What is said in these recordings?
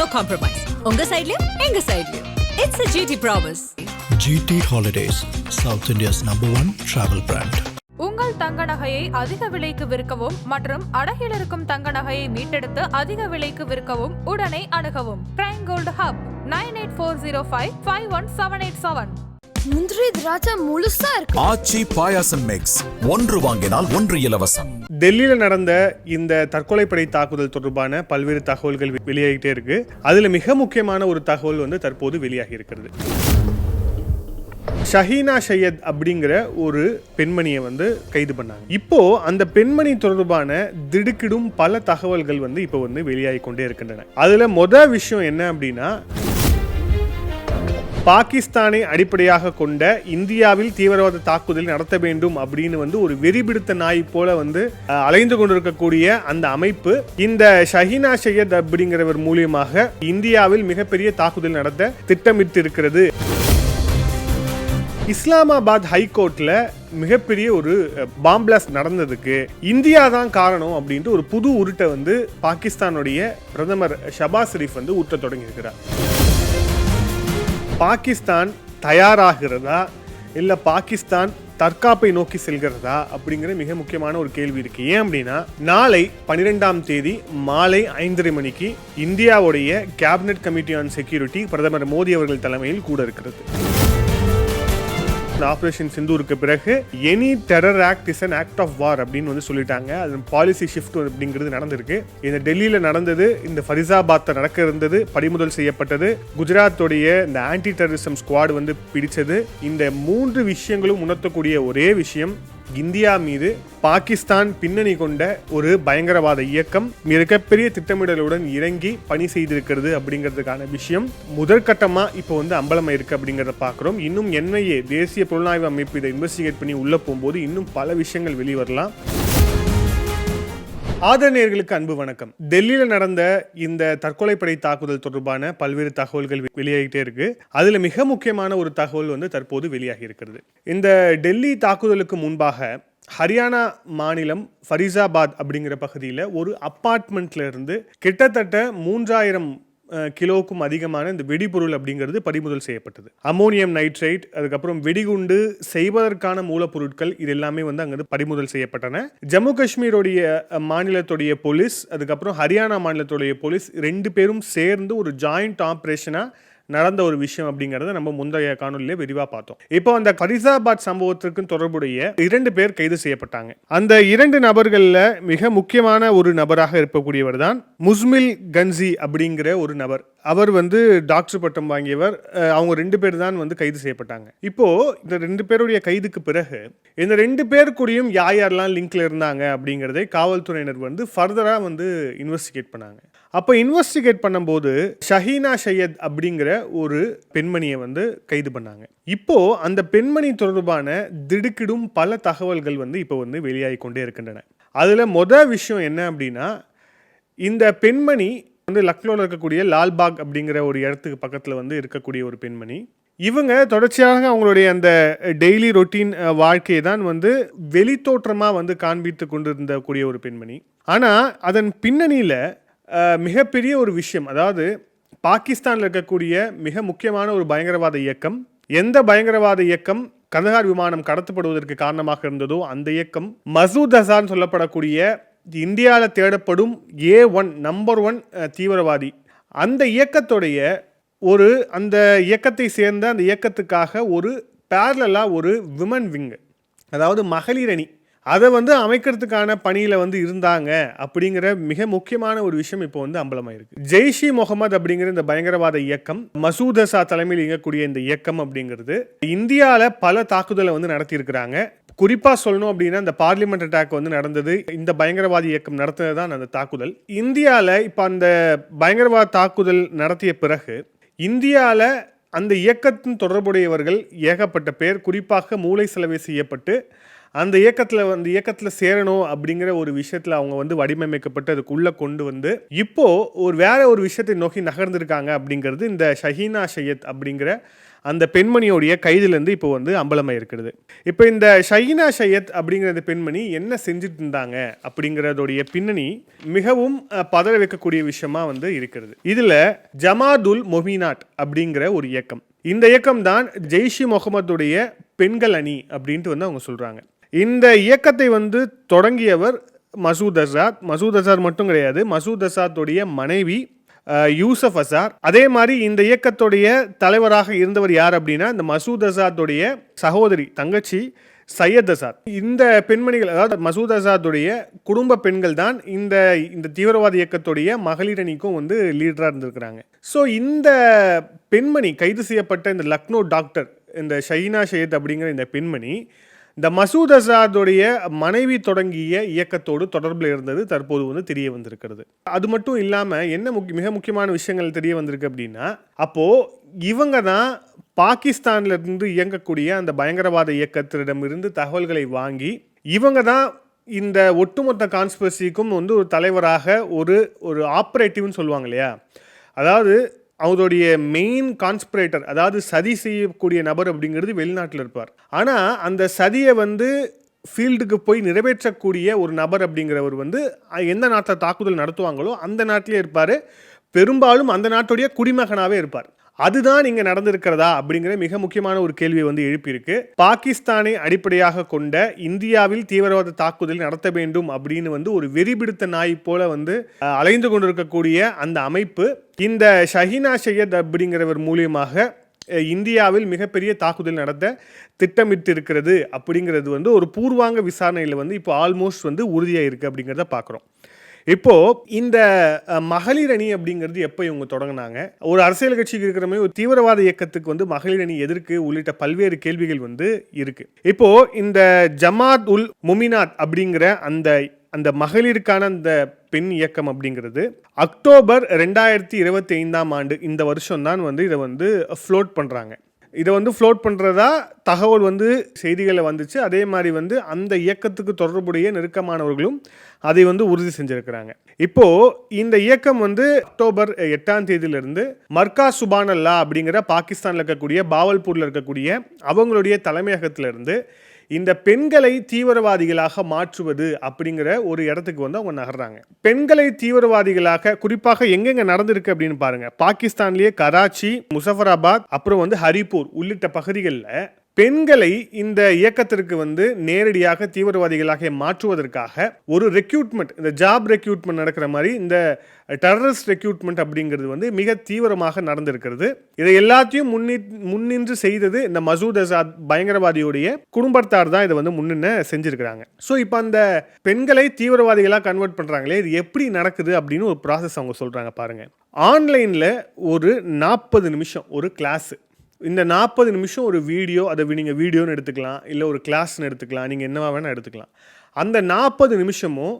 no compromise. உங்க சைடுலயும் எங்க சைடுலயும். It's a GT promise. GT Holidays, South India's #1 travel brand. உங்கள் தங்க நகையை அதிக விலைக்கு விற்கவும் மற்றும் அடகில் இருக்கும் தங்க நகையை மீட்டெடுத்து அதிக விலைக்கு விற்கவும் உடனே அணுகவும். Prime Gold Hub 9840551787. முந்திரி திராட்சை முழுசா இருக்கு. ஆச்சி பாயாசம் மிக்ஸ், ஒன்று வாங்கினால் ஒன்று இலவசம். டெல்லியில் நடந்த இந்த தற்கொலைப்படை தாக்குதல் தொடர்பான பல்வேறு தகவல்கள் வெளியாகிட்டே இருக்கு. அதுல மிக முக்கியமான ஒரு தகவல் வந்து தற்போது வெளியாகி இருக்கிறது. ஷஹீனா சையத் அப்படிங்கிற ஒரு பெண்மணியை வந்து கைது பண்ணாங்க. இப்போ அந்த பெண்மணி தொடர்பான திடுக்கிடும் பல தகவல்கள் வந்து இப்போ வந்து வெளியாகி கொண்டே இருக்கின்றன. அதுல மொதல் விஷயம் என்ன அப்படின்னா, பாகிஸ்தானை அடிப்படையாக கொண்ட இந்தியாவில் தீவிரவாத தாக்குதல் நடத்த வேண்டும் அப்படின்னு வந்து ஒரு வெறிபிடித்த நாய் போல வந்து அலைந்து கொண்டிருக்கக்கூடிய அந்த அமைப்பு இந்த ஷஹீனா சையத் அப்படிங்கிறவர் மூலியமாக இந்தியாவில் மிகப்பெரிய தாக்குதல் நடத்த திட்டமிட்டு இருக்கிறது. இஸ்லாமாபாத் ஹைகோர்ட்ல மிகப்பெரிய ஒரு பாம் பிளாஸ்ட் நடந்ததுக்கு இந்தியா தான் காரணம் அப்படின்ட்டு ஒரு புது உருட்டை வந்து பாகிஸ்தானுடைய பிரதமர் ஷபாஸ் ஷெரீப் வந்து ஊட்ட தொடங்கி இருக்கிறார். பாகிஸ்தான் தயாராகிறதா இல்ல பாகிஸ்தான் தற்காப்பை நோக்கி செல்கிறதா அப்படிங்கிற மிக முக்கியமான ஒரு கேள்வி இருக்கு. ஏன் அப்படின்னா, நாளை 12ஆம் தேதி மாலை 5:30 மணிக்கு இந்தியாவுடைய கேபினட் கமிட்டி ஆன் செக்யூரிட்டி பிரதமர் மோடி அவர்கள் தலைமையில் கூட இருக்கிறது. ஆபரேஷன் சிந்தூருக்கு பிறகு any terror act is an act of war அப்படின்னு வந்து சொல்லிட்டாங்க. அது பாலிசி ஷிஃப்ட் அப்படிங்கிறது நடந்திருக்கு. இந்த டெல்லியில நடந்தது, இந்த ஃபரிசாபாத்ல நடக்க இருந்தது, பறிமுதல் செய்யப்பட்டது, குஜராத்தோடைய இந்த ஆன்டி டெரரிசம் ஸ்குவாட் வந்து பிடிச்சது. இந்த 3 விஷயங்களும் உணர்த்தக்கூடிய ஒரே விஷயம், இந்தியா மீது பாகிஸ்தான் பின்னணி கொண்ட ஒரு பயங்கரவாத இயக்கம் மிகப்பெரிய திட்டமிடலுடன் இறங்கி பணி செய்திருக்கிறது அப்படிங்கிறதுக்கான விஷயம் முதற்கட்டமா இப்போ வந்து அம்பலமா இருக்கு அப்படிங்கிறத பார்க்கிறோம். இன்னும் NIA தேசிய புலனாய்வு அமைப்பு இதை இன்வெஸ்டிகேட் பண்ணி உள்ள போகும்போது இன்னும் பல விஷயங்கள் வெளிவரலாம். ஆதரநேயர்களுக்கு அன்பு வணக்கம். டெல்லியில் நடந்த இந்த தற்கொலைப்படை தாக்குதல் தொடர்பான பல்வேறு தகவல்கள் வெளியாகிட்டே இருக்கு. அதுல மிக முக்கியமான ஒரு தகவல் வந்து தற்போது வெளியாகி இருக்கிறது. இந்த டெல்லி தாக்குதலுக்கு முன்பாக ஹரியானா மாநிலம் ஃபரிசாபாத் அப்படிங்கிற பகுதியில் ஒரு அப்பார்ட்மெண்ட்ல இருந்து கிட்டத்தட்ட 3000 கிலோவுக்கும் அதிகமான இந்த வெடிபொருள் அப்படிங்கிறது பறிமுதல் செய்யப்பட்டது. அமோனியம் நைட்ரேட், அதுக்கப்புறம் வெடிகுண்டு செய்வதற்கான மூலப்பொருட்கள், இது எல்லாமே வந்து அங்கே பறிமுதல் செய்யப்பட்டன. ஜம்மு காஷ்மீருடைய மாநிலத்துடைய போலீஸ், அதுக்கப்புறம் ஹரியானா மாநிலத்துடைய போலீஸ் 2 பேரும் சேர்ந்து ஒரு ஜாயிண்ட் ஆப்ரேஷனா நடந்த ஒரு விஷயம் அப்படிங்கறத நம்ம முந்தைய காணொலியிலே விரிவா பார்த்தோம். இப்போ அந்த ஃபரிசாபாத் சம்பவத்திற்கு தொடர்புடைய 2 பேர் கைது செய்யப்பட்டாங்க. அந்த 2 நபர்கள்ல மிக முக்கியமான ஒரு நபராக இருக்கக்கூடியவர் தான் முஸ்மில் கன்சி அப்படிங்கிற ஒரு நபர். அவர் வந்து டாக்டர் பட்டம் வாங்கியவர். அவங்க 2 பேர் தான் வந்து கைது செய்யப்பட்டாங்க. இப்போ இந்த 2 பேருடைய கைதுக்கு பிறகு இந்த 2 பேர் கூடயும் யாரெல்லாம் லிங்க்ல இருந்தாங்க அப்படிங்கறதை காவல்துறையினர் வந்து ஃபர்தரா வந்து இன்வெஸ்டிகேட் பண்ணாங்க. அப்போ இன்வெஸ்டிகேட் பண்ணும்போது ஷஹீனா சையத் அப்படிங்கிற ஒரு பெண்மணியை வந்து கைது பண்ணாங்க. இப்போ அந்த பெண்மணி தொடர்பான திடுக்கிடும் பல தகவல்கள் வந்து இப்போ வந்து வெளியாகி கொண்டே இருக்கின்றன. அதுல மொதல் விஷயம் என்ன அப்படின்னா, இந்த பெண்மணி வந்து லக்னோவில் இருக்கக்கூடிய லால்பாக் அப்படிங்கிற ஒரு இடத்துக்கு பக்கத்தில் வந்து இருக்கக்கூடிய ஒரு பெண்மணி. இவங்க தொடர்ச்சியாக அவங்களுடைய அந்த டெய்லி ரொட்டீன் வாழ்க்கையை தான் வந்து வெளித்தோற்றமாக வந்து காண்பித்து கொண்டிருந்த கூடிய ஒரு பெண்மணி. ஆனால் அதன் பின்னணியில் மிகப்பெரிய ஒரு விஷயம், அதாவது பாகிஸ்தானில் இருக்கக்கூடிய மிக முக்கியமான ஒரு பயங்கரவாத இயக்கம், எந்த பயங்கரவாத இயக்கம் கந்தஹார் விமானம் கடத்தப்படுவதற்கு காரணமாக இருந்ததோ அந்த இயக்கம் மசூத் அசார் சொல்லப்படக்கூடிய இந்தியாவில் தேடப்படும் A1 நம்பர் 1 தீவிரவாதி. அந்த இயக்கத்துடைய அந்த இயக்கத்தை சேர்ந்த அந்த இயக்கத்துக்காக ஒரு பேரலா ஒரு விமன் விங், அதாவது மகளிர் அணி, அதை வந்து அமைக்கிறதுக்கான பணியில் வந்து இருந்தாங்க அப்படிங்கிற மிக முக்கியமான ஒரு விஷயம் இப்போ வந்து அம்பலமாயிருக்கு. ஜெய்ஷ் இ முகமது அப்படிங்கிற இந்த பயங்கரவாத இயக்கம், மசூத் அசார் தலைமையில் இயங்கக்கூடிய இந்த இயக்கம் அப்படிங்கிறது இந்தியாவில் பல தாக்குதலை வந்து நடத்தியிருக்கிறாங்க. குறிப்பாக சொல்லணும் அப்படின்னா, இந்த பார்லிமெண்ட் அட்டாக் வந்து நடந்தது இந்த பயங்கரவாத இயக்கம் நடத்தினது தான் அந்த தாக்குதல். இந்தியாவில் இப்போ அந்த பயங்கரவாத தாக்குதல் நடத்திய பிறகு இந்தியாவில் அந்த இயக்கத்தின் தொடர்புடையவர்கள் ஏகப்பட்ட பேர் குறிப்பாக மூளை செலவை செய்யப்பட்டு அந்த இயக்கத்தில் சேரணும் அப்படிங்கிற ஒரு விஷயத்தில் அவங்க வந்து வடிவமைக்கப்பட்டு அதுக்குள்ளே கொண்டு வந்து இப்போ வேற ஒரு விஷயத்தை நோக்கி நகர்ந்திருக்காங்க அப்படிங்கிறது இந்த ஷஹீனா சையத் அப்படிங்கிற அந்த பெண்மணியோடைய கைதிலேருந்து இப்போ வந்து அம்பலமாக இருக்கிறது. இப்போ இந்த ஷஹீனா சையத் அப்படிங்கிற இந்த பெண்மணி என்ன செஞ்சுட்டு இருந்தாங்க அப்படிங்கிறதோடைய பின்னணி மிகவும் பதற வைக்கக்கூடிய விஷயமா வந்து இருக்கிறது. இதில் ஜமாதுல் மொமினாட் அப்படிங்கிற ஒரு இயக்கம், இந்த இயக்கம் தான் ஜெய்ஷி முகமதுடைய பெண்கள் அணி அப்படின்ட்டு வந்து அவங்க சொல்கிறாங்க. இந்த இயக்கத்தை வந்து தொடங்கியவர் மசூத் அசார் மட்டும் கிடையாது, மசூத் அசாத்துடைய மனைவி யூசப் அசார். அதே மாதிரி இந்த இயக்கத்துடைய தலைவராக இருந்தவர் யார் அப்படின்னா இந்த மசூத் அசாத்துடைய சகோதரி தங்கச்சி சையத் அசாத். இந்த பெண்மணிகள், அதாவது மசூத் அசாத்துடைய குடும்ப பெண்கள் தான் இந்த தீவிரவாத இயக்கத்துடைய மகளிர் அணிக்கும் வந்து லீடராக இருந்திருக்கிறாங்க. ஸோ இந்த பெண்மணி கைது செய்யப்பட்ட இந்த லக்னோ டாக்டர், இந்த ஷஹீனா சையத் அப்படிங்கிற இந்த பெண்மணி இந்த மசூத் அசாதுடைய மனைவி தொடங்கிய இயக்கத்தோடு தொடர்பில் இருந்தது தற்போது வந்து தெரிய வந்திருக்கிறது. அது மட்டும் இல்லாமல் என்ன மிக முக்கியமான விஷயங்கள் தெரிய வந்திருக்கு அப்படின்னா, அப்போது இவங்க தான் பாகிஸ்தான்ல இருந்து இயங்கக்கூடிய அந்த பயங்கரவாத இயக்கத்திடமிருந்து தகவல்களை வாங்கி இவங்க தான் இந்த ஒட்டுமொத்த கான்ஸ்பிரசிக்கும் வந்து ஒரு தலைவராக ஒரு ஆப்ரேட்டிவ்னு சொல்லுவாங்க இல்லையா, அதாவது அவருடைய மெயின் கான்ஸ்பிரேட்டர், அதாவது சதி செய்யக்கூடிய நபர் அப்படிங்கிறது வெளிநாட்டில் இருப்பார். ஆனால் அந்த சதியை வந்து ஃபீல்டுக்கு போய் நிறைவேற்றக்கூடிய ஒரு நபர் அப்படிங்கிறவர் வந்து எந்த நாட்டில் தாக்குதல் நடத்துவாங்களோ அந்த நாட்டிலே இருப்பார். பெரும்பாலும் அந்த நாட்டுடைய குடிமகனாகவே இருப்பார். அதுதான் இங்கே நடந்திருக்கிறதா அப்படிங்கிற மிக முக்கியமான ஒரு கேள்வியை வந்து எழுப்பியிருக்கு. பாகிஸ்தானை அடிப்படையாக கொண்ட இந்தியாவில் தீவிரவாத தாக்குதல் நடத்த வேண்டும் அப்படின்னு வந்து ஒரு வெறிபிடித்த நாய் போல வந்து அலைந்து கொண்டிருக்கக்கூடிய அந்த அமைப்பு இந்த ஷஹீனா சையத் அப்படிங்கிறவர் மூலியமாக இந்தியாவில் மிகப்பெரிய தாக்குதல் நடத்த திட்டமிட்டு இருக்கிறது அப்படிங்கிறது வந்து ஒரு பூர்வாங்க விசாரணையில் வந்து இப்போ ஆல்மோஸ்ட் வந்து உறுதியாக இருக்குது அப்படிங்கிறத பார்க்குறோம். இப்போ இந்த மகளிர் அணி அப்படிங்கிறது எப்போ இவங்க தொடங்கினாங்க, ஒரு அரசியல் கட்சிக்கு இருக்கிற மாதிரி ஒரு தீவிரவாத இயக்கத்துக்கு வந்து மகளிர் அணி எதற்கு உள்ளிட்ட பல்வேறு கேள்விகள் வந்து இருக்கு. இப்போ இந்த ஜமாத் உல் மொமினாத் அப்படிங்கிற அந்த மகளிருக்கான அந்த பெண் இயக்கம் அப்படிங்கிறது அக்டோபர் 2025 இந்த வருஷம் தான் வந்து இதை வந்து ஃப்ளோட் பண்ணுறாங்க. இதை வந்து ஃப்ளோட் பண்ணுறதா தகவல் வந்து செய்திகளில் வந்துச்சு. அதே மாதிரி வந்து அந்த இயக்கத்துக்கு தொடர்புடைய நெருக்கமானவர்களும் அதை வந்து உறுதி செஞ்சுருக்கிறாங்க. இப்போது இந்த இயக்கம் வந்து அக்டோபர் 8 மர்கா சுபானல்லா அப்படிங்கிற பாகிஸ்தானில் இருக்கக்கூடிய பாவல்பூரில் இருக்கக்கூடிய அவங்களுடைய தலைமையகத்திலிருந்து இந்த பெண்களை தீவிரவாதிகளாக மாற்றுவது அப்படிங்கிற ஒரு இடத்துக்கு வந்து அவங்க நகர்றாங்க. பெண்களை தீவிரவாதிகளாக குறிப்பாக எங்கெங்க நடந்திருக்கு அப்படின்னு பாருங்க. பாகிஸ்தான்லேயே கராச்சி, முசஃபராபாத், அப்புறம் வந்து ஹரிப்பூர் உள்ளிட்ட பகுதிகளில் பெண்களை இந்த இயக்கத்திற்கு வந்து நேரடியாக தீவிரவாதிகளாக மாற்றுவதற்காக ஒரு ரெக்ரூட்மெண்ட், இந்த ஜாப் ரெக்ரூட்மெண்ட் நடக்கிற மாதிரி இந்த டெரரிஸ்ட் ரெக்ரூட்மெண்ட் அப்படிங்கிறது வந்து மிக தீவிரமாக நடந்திருக்கிறது. இதை எல்லாத்தையும் முன்னின்று செய்தது இந்த மசூத் அசாத் பயங்கரவாதியுடைய குடும்பத்தார் தான் இதை வந்து முன்னின்று செஞ்சிருக்கிறாங்க. ஸோ இப்போ அந்த பெண்களை தீவிரவாதிகளாக கன்வெர்ட் பண்ணுறாங்களே, இது எப்படி நடக்குது அப்படின்னு ஒரு ப்ராசஸ் அவங்க சொல்கிறாங்க பாருங்க. ஆன்லைனில் ஒரு 40 நிமிஷம் ஒரு கிளாஸு, இந்த 40 நிமிஷம் ஒரு வீடியோ, அதை நீங்கள் வீடியோன்னு எடுத்துக்கலாம், இல்லை ஒரு கிளாஸ்ன்னு எடுத்துக்கலாம், நீங்கள் என்னவா வேணால் எடுத்துக்கலாம். அந்த 40 நிமிஷமும்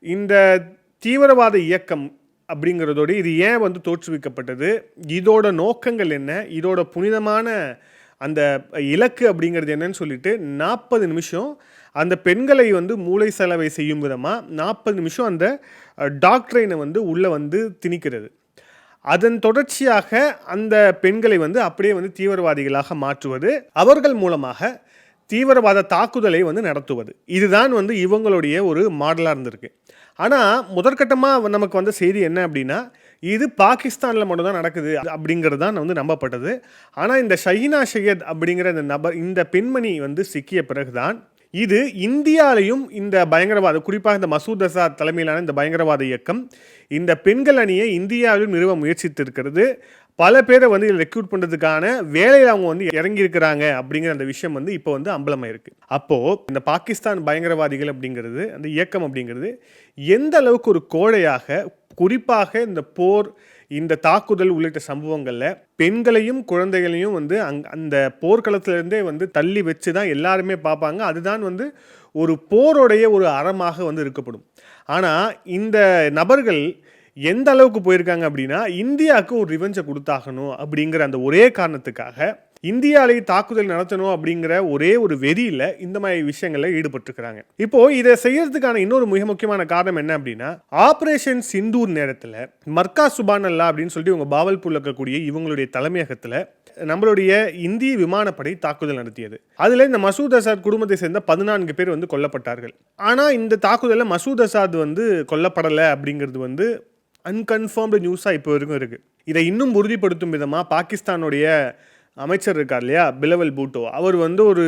இந்த தீவிரவாத இயக்கம் அப்படிங்கிறதோடு இது ஏன் வந்து தோற்றுவிக்கப்பட்டது, இதோட நோக்கங்கள் என்ன, இதோட புனிதமான அந்த இலக்கு அப்படிங்கிறது என்னன்னு சொல்லிட்டு 40 நிமிஷம் அந்த பெண்களை வந்து மூளை செலவை செய்யும் விதமாக 40 நிமிஷம் அந்த டாக்டரைனை வந்து உள்ளே வந்து திணிக்கிறது. அதன் தொடர்ச்சியாக அந்த பெண்களை வந்து அப்படியே வந்து தீவிரவாதிகளாக மாற்றுவது, அவர்கள் மூலமாக தீவிரவாத தாக்குதலை வந்து நடத்துவது, இதுதான் வந்து இவங்களுடைய ஒரு மாடலாக இருந்திருக்கு. ஆனால் முதற்கட்டமாக நமக்கு வந்த செய்தி என்ன அப்படின்னா, இது பாகிஸ்தானில் மட்டும்தான் நடக்குது அப்படிங்கிறது தான் வந்து நம்பப்பட்டது. ஆனால் இந்த ஷஹீனா சையத் அப்படிங்கிற இந்த பெண்மணி வந்து சிக்கிய பிறகுதான் இது இந்தியாலையும் இந்த பயங்கரவாத, குறிப்பாக இந்த மசூத் அசாத் தலைமையிலான இந்த பயங்கரவாத இயக்கம் இந்த பெண்கள் அணியை இந்தியாவிலும் நிறுவ முயற்சித்திருக்கிறது. பல பேரை வந்து இதில் ரெக்ரூட் பண்ணுறதுக்கான வேலையில் அவங்க வந்து இறங்கியிருக்கிறாங்க அப்படிங்கிற அந்த விஷயம் வந்து இப்போ வந்து அம்பலமாக இருக்குது. அப்போது இந்த பாகிஸ்தான் பயங்கரவாதிகள் அப்படிங்கிறது, அந்த இயக்கம் அப்படிங்கிறது எந்த அளவுக்கு ஒரு கோழையாக, குறிப்பாக இந்த போர், இந்த தாக்குதல் உள்ளிட்ட சம்பவங்களில் பெண்களையும் குழந்தைகளையும் வந்து அந்த போர்க்களத்திலேருந்தே வந்து தள்ளி வச்சு தான் எல்லாருமே பார்ப்பாங்க. அதுதான் வந்து ஒரு போருடைய ஒரு அறமாக வந்து இருக்கப்படும். ஆனால் இந்த நபர்கள் எந்த அளவுக்கு போயிருக்காங்க அப்படின்னா, இந்தியாவுக்கு ஒரு ரிவெஞ்சை கொடுத்தாகணும் அப்படிங்கிற அந்த ஒரே காரணத்துக்காக இந்தியாவை தாக்குதல் நடத்தணும் அப்படிங்கிற ஒரே ஒரு வெறியில இந்த மாதிரி விஷயங்கள்ல ஈடுபட்டிருக்கிறாங்க. இப்போ இதை செய்யறதுக்கான இன்னொரு மிக முக்கியமான காரணம் என்ன அப்படின்னா, ஆபரேஷன் சிந்தூர் நேரத்தில் மர்கா சுபானல்லா அப்படின்னு சொல்லிட்டு இவங்க பாவல்பூர்ல இருக்கக்கூடிய இவங்களுடைய தலைமையகத்தில் நம்மளுடைய இந்திய விமானப்படை தாக்குதல் நடத்தியது. அதுல இந்த மசூத் அசாத் குடும்பத்தை சேர்ந்த 14 பேர் வந்து கொல்லப்பட்டார்கள். ஆனா இந்த தாக்குதலில் மசூத் அசாத் வந்து கொல்லப்படலை அப்படிங்கிறது வந்து அன்கன்ஃபர்ம்டு நியூஸாக இப்போ வரைக்கும் இருக்கு. இதை இன்னும் உறுதிப்படுத்தும் விதமாக பாகிஸ்தானுடைய அமைச்சர் இருக்கார் இல்லையா, பிலவல் பூட்டோ, அவர் வந்து ஒரு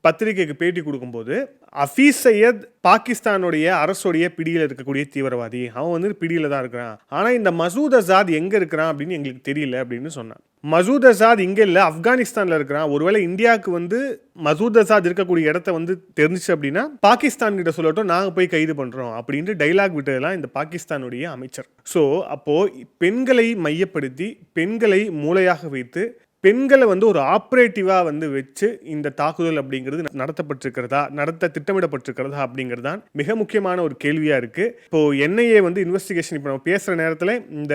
பத்திரிகைக்கு பேட்டி கொடுக்கும்போது ஹஃபீஸ் சையத் பாகிஸ்தானுடைய அரசுடைய பிடியில் இருக்கக்கூடிய தீவிரவாதி, அவன் வந்து பிடியில் தான் இருக்கிறான், ஆனால் இந்த மசூத் அசாத் எங்கே இருக்கிறான் அப்படின்னு எங்களுக்கு தெரியல அப்படின்னு சொன்னான். மசூத் அசாத் இங்கே இல்லை, ஆப்கானிஸ்தானில் இருக்கிறான். ஒருவேளை இந்தியாவுக்கு வந்து மசூத் அசாத் இருக்கக்கூடிய இடத்த வந்து தெரிஞ்சிச்சு அப்படின்னா பாகிஸ்தான் கிட்ட சொல்லட்டும், நாங்கள் போய் கைது பண்ணுறோம் அப்படின்ட்டு டைலாக் விட்டதெல்லாம் இந்த பாகிஸ்தானுடைய அமைச்சர். ஸோ அப்போது பெண்களை மையப்படுத்தி, பெண்களை மூளையாக வைத்து, பெண்களை வந்து ஒரு ஆப்ரேட்டிவாக வந்து வச்சு இந்த தாக்குதல் அப்படிங்கிறது நடத்த திட்டமிடப்பட்டிருக்கிறதா அப்படிங்கிறது தான் மிக முக்கியமான ஒரு கேள்வியாக இருக்குது. இப்போது என்ஐஏ வந்து இன்வெஸ்டிகேஷன், இப்போ நம்ம பேசுகிற நேரத்தில் இந்த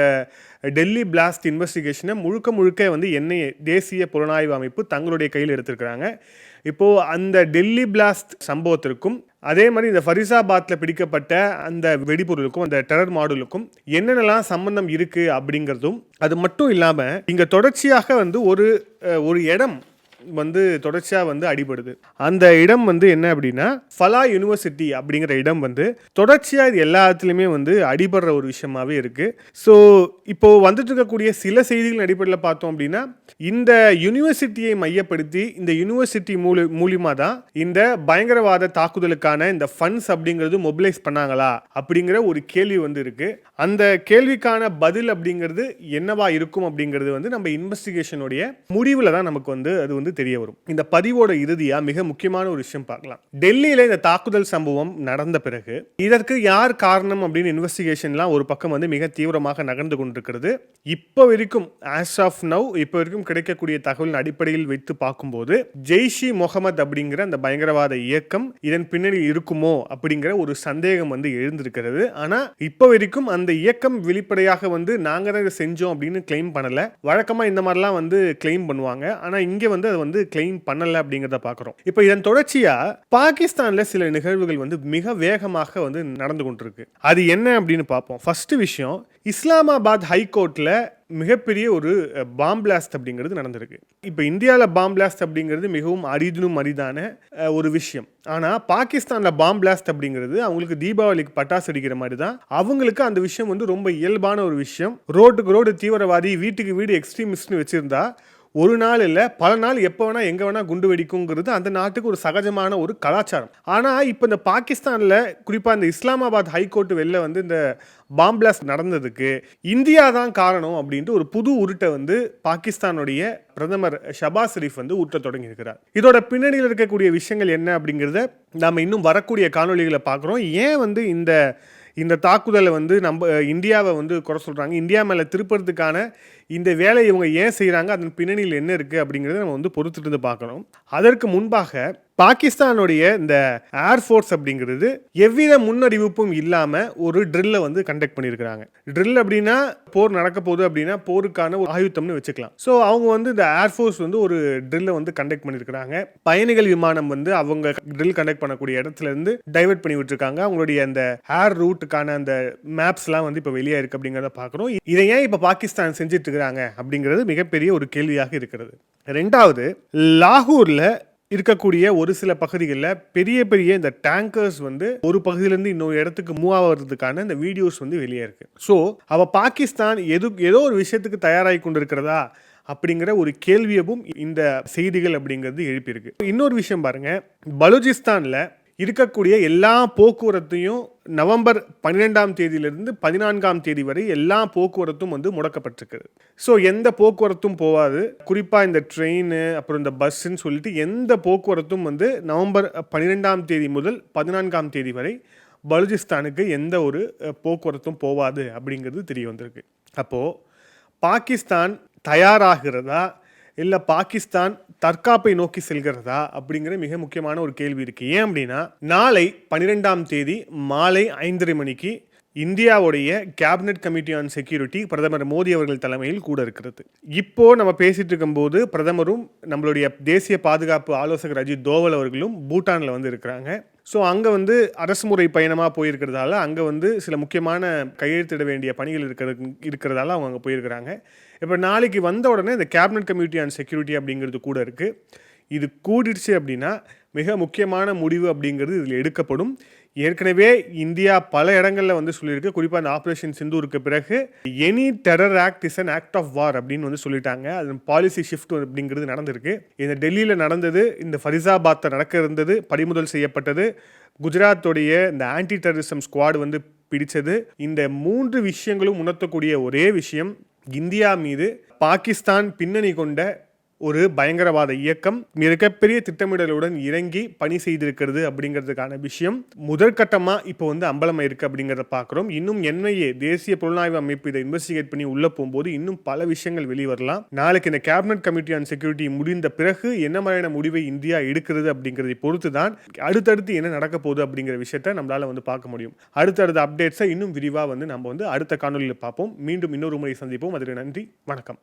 டெல்லி பிளாஸ்ட் இன்வெஸ்டிகேஷனை முழுக்க வந்து என்ஐஏ, தேசிய புலனாய்வு அமைப்பு தங்களுடைய கையில் எடுத்திருக்கிறாங்க. இப்போது அந்த டெல்லி பிளாஸ்ட் சம்பவத்திற்கும் அதே மாதிரி இந்த ஃபரிசாபாத்தில் பிடிக்கப்பட்ட அந்த வெடிபொருளுக்கும் அந்த டெரர் மாடலுக்கும் என்னென்னலாம் சம்பந்தம் இருக்குது அப்படிங்கிறதும், அது மட்டும் இல்லாமல் இங்கே தொடர்ச்சியாக வந்து ஒரு இடம் வந்து தொடர்ச்சியாக வந்து அடிபடுது. அந்த இடம் வந்து என்ன அப்படின்னா ஃபலா யூனிவர்சிட்டி அப்படிங்கிற இடம் வந்து தொடர்ச்சியாக இது எல்லா இடத்துலையுமே வந்து அடிபடுற ஒரு விஷயமாவே இருக்கு. ஸோ இப்போ வந்துட்டு இருக்கக்கூடிய சில செய்திகள் அடிப்படையில் பார்த்தோம் அப்படின்னா, இந்த யூனிவர்சிட்டியை மையப்படுத்தி, இந்த யூனிவர்சிட்டி மூலியமாக தான் இந்த பயங்கரவாத தாக்குதலுக்கான இந்த ஃபண்ட்ஸ் அப்படிங்கிறது மொபிலைஸ் பண்ணாங்களா அப்படிங்கிற ஒரு கேள்வி வந்து இருக்கு. அந்த கேள்விக்கான பதில் அப்படிங்கிறது என்னவா இருக்கும் அப்படிங்கிறது வந்து நம்ம இன்வெஸ்டிகேஷனுடைய முடிவில் தான் நமக்கு வந்து அது வந்து தெரிய வரும். இந்த பதிவோட இறுதியா மிக முக்கியமான ஒரு விஷயம் பார்க்கலாம். டெல்லியில இந்த தாக்குதல் சம்பவம் நடந்த பிறகு இதற்கு யார் காரணம் அப்படின்னு இன்வெஸ்டிகேஷன்லாம் ஒரு பக்கம் வந்து மிக தீவிரமாக நகர்ந்து கொண்டிருக்கிறது. இப்போ வரைக்கும் ஆஸ் ஆஃப் நவ் இப்போ வரைக்கும் கிடைக்கக்கூடிய தகவலின் அடிப்படையில் வைத்து பார்க்கும்போது ஜெய்ஷி முகமது அப்படிங்கிற அந்த பயங்கரவாத இயக்கம் இதன் பின்னணி இருக்குமோ அப்படிங்கிற ஒரு சந்தேகம் வந்து எழுந்திருக்கிறது. ஆனா இப்போ வரைக்கும் அந்த இயக்கம் வெளிப்படையாக வந்து நாங்க தான் இதை செஞ்சோம் அப்படின்னு கிளைம் பண்ணல. வழக்கமா இந்த மாதிரிலாம் வந்து கிளைம் பண்ணுவாங்க. ஆனா இங்க வந்து அது வந்து கிளைம் பண்ணல அப்படிங்கிறத பார்க்குறோம். இப்போ இதன் தொடர்ச்சியா பாகிஸ்தான்ல சில நிகழ்வுகள் வந்து மிக வேகமாக வந்து நடந்து கொண்டிருக்கு. அது என்ன அப்படின்னு பார்ப்போம். ஃபர்ஸ்ட் விஷயம், இஸ்லாமாபாத் ஹைகோர்ட்ல மிகப்பெரிய ஒரு பாம் பிளாஸ்ட் அப்படிங்கிறது நடந்திருக்கு. இப்போ இந்தியாவில் பாம் பிளாஸ்ட் அப்படிங்கிறது மிகவும் அரிதான ஒரு விஷயம். ஆனால் பாகிஸ்தானில் பாம் பிளாஸ்ட் அப்படிங்கிறது அவங்களுக்கு தீபாவளிக்கு பட்டாசு அடிக்கிற மாதிரி தான். அவங்களுக்கு அந்த விஷயம் வந்து ரொம்ப இயல்பான ஒரு விஷயம். ரோட்டுக்கு ரோடு தீவிரவாதி, வீட்டுக்கு வீடு எக்ஸ்ட்ரீமிஸ்ட்னு வச்சிருந்தா ஒரு நாள் இல்லை பல நாள் எப்போ வேணால் எங்கே வேணால் குண்டு வெடிக்குங்கிறது அந்த நாட்டுக்கு ஒரு சகஜமான ஒரு கலாச்சாரம். ஆனால் இப்போ இந்த பாகிஸ்தானில் குறிப்பாக இந்த இஸ்லாமாபாத் ஹைகோர்ட்டு வெளில வந்து இந்த பாம் பிளாஸ்ட் நடந்ததுக்கு இந்தியா தான் காரணம் அப்படின்ட்டு ஒரு புது உருட்டை வந்து பாகிஸ்தானுடைய பிரதமர் ஷபாஸ் ஷெரீஃப் வந்து ஊற்ற தொடங்கியிருக்கிறார். இதோட பின்னணியில் இருக்கக்கூடிய விஷயங்கள் என்ன அப்படிங்கிறத நாம் இன்னும் வரக்கூடிய காணொலிகளை பார்க்குறோம். ஏன் வந்து இந்த தாக்குதலை வந்து நம்ம இந்தியாவை வந்து குறை சொல்கிறாங்க, இந்தியா மேலே திருப்பறதுக்கான இந்த வேலையை இவங்க ஏன் செய்கிறாங்க, அதன் பின்னணியில் என்ன இருக்குது அப்படிங்கிறத நம்ம வந்து பொறுத்துட்டு இருந்து பார்க்கணும். அதற்கு முன்பாக பாகிஸ்தானுடைய இந்த ஏர்ஃபோர்ஸ் அப்படிங்கிறது எவ்வித முன்னறிவிப்பும் இல்லாமல் ஒரு ட்ரில்லை வந்து கண்டக்ட் பண்ணியிருக்கிறாங்க. ட்ரில் அப்படின்னா போர் நடக்க போகுது அப்படின்னா போருக்கான ஒரு ஆயுத்தம்னு வச்சுக்கலாம். ஸோ அவங்க வந்து இந்த ஏர்ஃபோர்ஸ் வந்து ஒரு ட்ரில்லை வந்து கண்டக்ட் பண்ணியிருக்கிறாங்க. பயணிகள் விமானம் வந்து அவங்க ட்ரில் கண்டக்ட் பண்ணக்கூடிய இடத்துல இருந்து டைவர்ட் பண்ணி விட்டுருக்காங்க. அவங்களுடைய அந்த ஏர் ரூட்டுக்கான அந்த மேப்ஸ்லாம் வந்து இப்போ வெளியே இருக்கு அப்படிங்கிறத பார்க்குறோம். இதை ஏன் இப்போ பாகிஸ்தான் செஞ்சுட்டு இருக்கிறாங்க அப்படிங்கிறது மிகப்பெரிய ஒரு கேள்வியாக இருக்கிறது. ரெண்டாவது, லாகூர்ல இருக்கக்கூடிய ஒரு சில பகுதிகளில் பெரிய இந்த டேங்கர்ஸ் வந்து ஒரு பகுதியிலேருந்து இன்னொரு இடத்துக்கு மூவ் ஆகிறதுக்கான இந்த வீடியோஸ் வந்து வெளியே இருக்கு. ஸோ பாகிஸ்தான் ஏதோ ஒரு விஷயத்துக்கு தயாராகி கொண்டிருக்கிறதா அப்படிங்கிற ஒரு கேள்வியவும் இந்த செய்திகள் அப்படிங்கிறது எழுப்பியிருக்கு. இன்னொரு விஷயம் பாருங்க, பலூச்சிஸ்தான்ல இருக்கக்கூடிய எல்லா போக்குவரத்தையும் நவம்பர் 12ஆம் தேதியிலிருந்து 14ஆம் தேதி வரை எல்லா போக்குவரத்தும் வந்து முடக்கப்பட்டிருக்குது. ஸோ எந்த போக்குவரத்தும் போகாது. குறிப்பாக இந்த ட்ரெயின் அப்புறம் இந்த பஸ்ஸுன்னு சொல்லிட்டு எந்த போக்குவரத்தும் வந்து நவம்பர் 12ஆம் தேதி முதல் 14ஆம் தேதி வரை பலூச்சிஸ்தானுக்கு எந்த ஒரு போக்குவரத்தும் போகாது அப்படிங்கிறது தெரிய வந்திருக்கு. அப்போது பாகிஸ்தான் தயாராகிறதா இல்லை பாகிஸ்தான் தற்காப்பை நோக்கி செல்கிறதா அப்படிங்கிற மிக முக்கியமான ஒரு கேள்வி இருக்குது. ஏன் அப்படின்னா நாளை 12ஆம் தேதி மாலை 5:30 மணிக்கு இந்தியாவுடைய கேபினட் கமிட்டி ஆன் செக்யூரிட்டி பிரதமர் மோடி அவர்கள் தலைமையில் கூட இருக்கிறது. இப்போ நம்ம பேசிட்டு இருக்கும்போது பிரதமரும் நம்மளுடைய தேசிய பாதுகாப்பு ஆலோசகர் அஜித் தோவல் அவர்களும் பூட்டானில் வந்து இருக்கிறாங்க. ஸோ அங்கே வந்து அரசுமுறை பயணமாக போயிருக்கிறதால அங்கே வந்து சில முக்கியமான கையெழுத்திட வேண்டிய பணிகள் இருக்கிறதால அவங்க அங்கே போயிருக்கிறாங்க. இப்போ நாளைக்கு வந்த உடனே இந்த கேபினட் கமிட்டி ஆன் செக்யூரிட்டி அப்படிங்கிறது கூட இருக்குது. இது கூடிடுச்சு அப்படின்னா மிக முக்கியமான முடிவு அப்படிங்கிறது இதில் எடுக்கப்படும். ஏற்கனவே இந்தியா பல இடங்களில் வந்து சொல்லியிருக்கு, குறிப்பாக அந்த ஆப்ரேஷன் சிந்தூருக்கு பிறகு any terror act is an act of war அப்படின்னு வந்து சொல்லிட்டாங்க. அது பாலிசி ஷிஃப்ட் அப்படிங்கிறது நடந்திருக்கு. இந்த டெல்லியில் நடந்தது, இந்த ஃபரிசாபாத்தில் நடக்க இருந்தது, பறிமுதல் செய்யப்பட்டது, குஜராத்துடைய இந்த ஆன்டி டெரரிசம் ஸ்குவாட் வந்து பிடிச்சது. இந்த 3 விஷயங்களும் உணர்த்தக்கூடிய ஒரே விஷயம், இந்தியா மீது பாகிஸ்தான் பின்னணி கொண்ட ஒரு பயங்கரவாத இயக்கம் மிகப்பெரிய திட்டமிடலுடன் இறங்கி பணி செய்திருக்கிறது அப்படிங்கிறதுக்கான விஷயம் முதற்கட்டமாக இப்போ வந்து அம்பலமாக இருக்குது அப்படிங்கிறத பார்க்குறோம். இன்னும் NIA தேசிய புலனாய்வு அமைப்பு இதை இன்வெஸ்டிகேட் பண்ணி உள்ளே போகும்போது இன்னும் பல விஷயங்கள் வெளிவரலாம். நாளைக்கு இந்த கேபினட் கமிட்டி ஆன் செக்யூரிட்டி முடிந்த பிறகு என்ன மாதிரியான முடிவை இந்தியா எடுக்கிறது அப்படிங்கிறதை பொறுத்து தான் அடுத்தடுத்து என்ன நடக்க போகுது அப்படிங்கிற விஷயத்த நம்மளால் வந்து பார்க்க முடியும். அடுத்தடுத்த அப்டேட்ஸை இன்னும் விரிவாக வந்து நம்ம வந்து அடுத்த காணொலியில் பார்ப்போம். மீண்டும் இன்னொரு முறை சந்திப்போம். அதற்கு நன்றி, வணக்கம்.